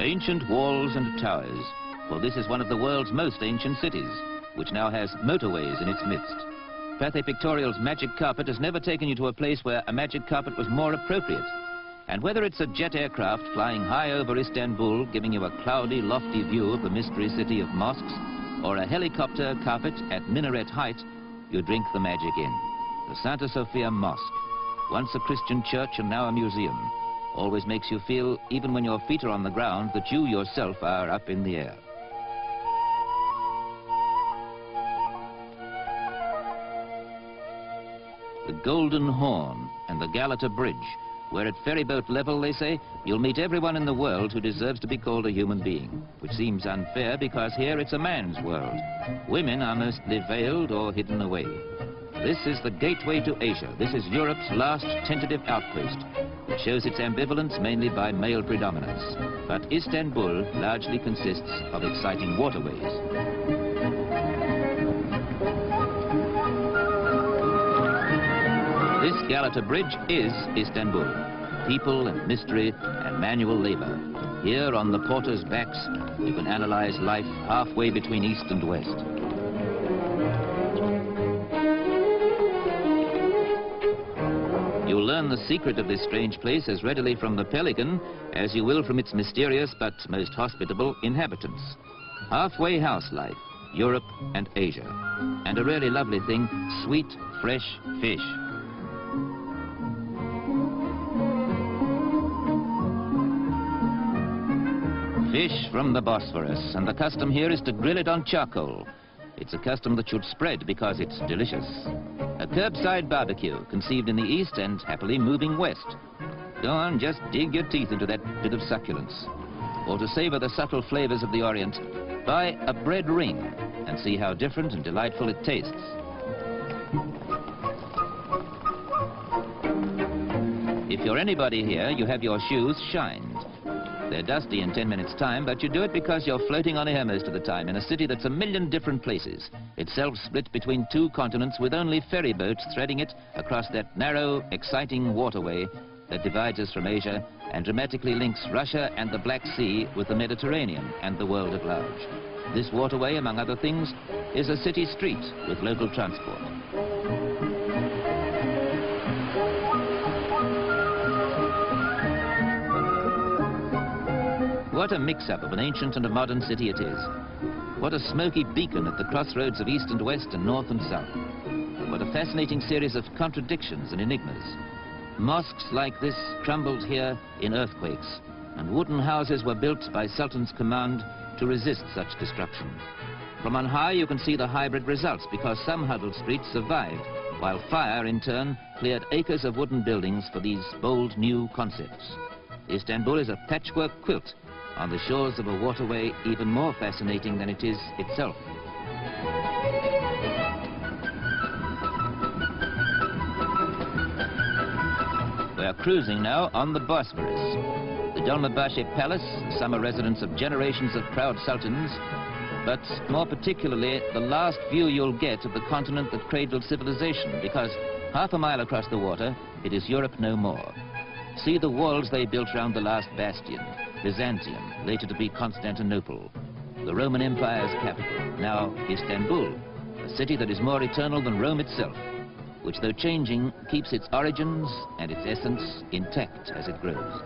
Ancient walls and towers, for this is one of the world's most ancient cities, which now has motorways in its midst. Pathé Pictorial's magic carpet has never taken you to a place where a magic carpet was more appropriate. And whether it's a jet aircraft flying high over Istanbul, giving you a cloudy, lofty view of the mystery city of mosques, or a helicopter carpet at minaret height, you drink the magic in. The Santa Sofia Mosque, once a Christian church and now a museum, always makes you feel, even when your feet are on the ground, that you yourself are up in the air. The Golden Horn and the Galata Bridge, where at ferryboat level, they say, you'll meet everyone in the world who deserves to be called a human being, which seems unfair because here it's a man's world. Women are mostly veiled or hidden away. This is the gateway to Asia. This is Europe's last tentative outpost. It shows its ambivalence mainly by male predominance. But Istanbul largely consists of exciting waterways. This Galata Bridge is Istanbul. People and mystery and manual labor. Here on the porters' backs, you can analyze life halfway between east and west. You'll learn the secret of this strange place as readily from the pelican as you will from its mysterious but most hospitable inhabitants. Halfway house life, Europe and Asia. And a really lovely thing, sweet, fresh fish. Fish from the Bosphorus, and the custom here is to grill it on charcoal. It's a custom that should spread because it's delicious. A curbside barbecue, conceived in the east and happily moving west. Go on, just dig your teeth into that bit of succulence. Or to savor the subtle flavors of the Orient, buy a bread ring and see how different and delightful it tastes. If you're anybody here, you have your shoes shined. They're dusty in 10 minutes' time, but you do it because you're floating on air most of the time in a city that's a million different places, itself split between two continents with only ferry boats threading it across that narrow, exciting waterway that divides us from Asia and dramatically links Russia and the Black Sea with the Mediterranean and the world at large. This waterway, among other things, is a city street with local transport. What a mix-up of an ancient and a modern city it is. What a smoky beacon at the crossroads of east and west and north and south. What a fascinating series of contradictions and enigmas. Mosques like this crumbled here in earthquakes, and wooden houses were built by Sultan's command to resist such destruction. From on high you can see the hybrid results because some huddled streets survived, while fire in turn cleared acres of wooden buildings for these bold new concepts. Istanbul is a patchwork quilt on the shores of a waterway even more fascinating than it is itself. We are cruising now on the Bosphorus. The Dolmabahce Palace, the summer residence of generations of proud sultans, but more particularly the last view you'll get of the continent that cradled civilization, because half a mile across the water, it is Europe no more. See the walls they built round the last bastion, Byzantium, later to be Constantinople, the Roman Empire's capital, now Istanbul, a city that is more eternal than Rome itself, which though changing, keeps its origins and its essence intact as it grows.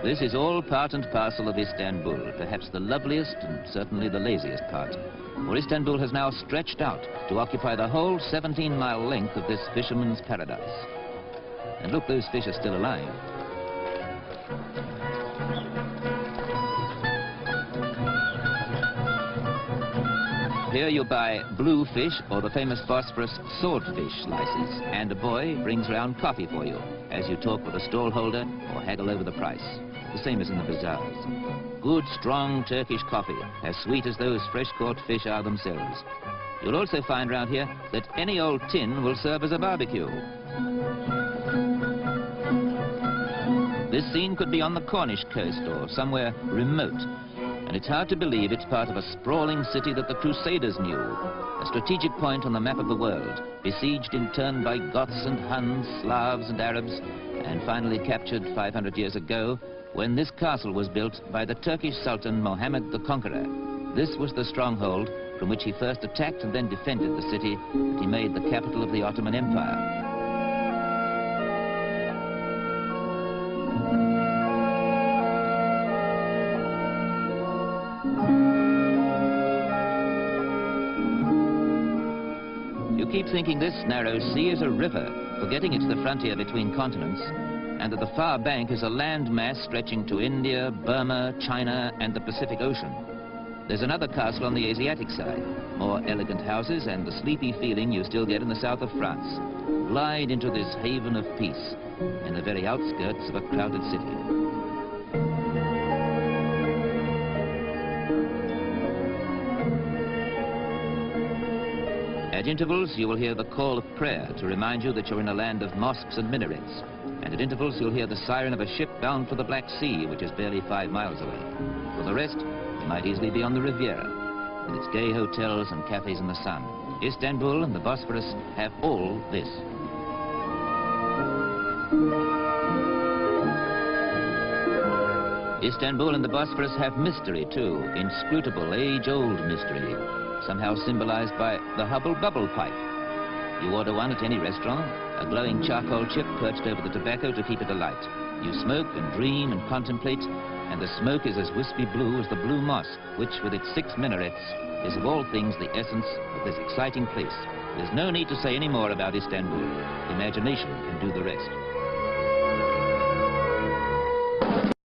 This is all part and parcel of Istanbul, perhaps the loveliest and certainly the laziest part. For Istanbul has now stretched out to occupy the whole 17-mile length of this fisherman's paradise. And look, those fish are still alive. Here you buy blue fish or the famous Bosphorus swordfish slices, and a boy brings round coffee for you as you talk with a stallholder or haggle over the price. The same as in the bazaars. Good, strong Turkish coffee, as sweet as those fresh-caught fish are themselves. You'll also find round here that any old tin will serve as a barbecue. This scene could be on the Cornish coast or somewhere remote. And it's hard to believe it's part of a sprawling city that the Crusaders knew, a strategic point on the map of the world, besieged in turn by Goths and Huns, Slavs and Arabs, and finally captured 500 years ago when this castle was built by the Turkish Sultan Mohammed the Conqueror. This was the stronghold from which he first attacked and then defended the city that he made the capital of the Ottoman Empire. You keep thinking this narrow sea is a river, forgetting it's the frontier between continents, and that the far bank is a land mass stretching to India, Burma, China, and the Pacific Ocean. There's another castle on the Asiatic side, more elegant houses and the sleepy feeling you still get in the south of France. Glide into this haven of peace in the very outskirts of a crowded city. At intervals, you will hear the call of prayer to remind you that you're in a land of mosques and minarets. And at intervals, you'll hear the siren of a ship bound for the Black Sea, which is barely 5 miles away. For the rest, you might easily be on the Riviera, with its gay hotels and cafes in the sun. Istanbul and the Bosphorus have all this. Istanbul and the Bosphorus have mystery, too, inscrutable, age-old mystery, somehow symbolized by the Hubble Bubble pipe. You order one at any restaurant, a glowing charcoal chip perched over the tobacco to keep it alight. You smoke and dream and contemplate, and the smoke is as wispy blue as the Blue Mosque, which, with its 6 minarets, is of all things the essence of this exciting place. There's no need to say any more about Istanbul. Imagination can do the rest.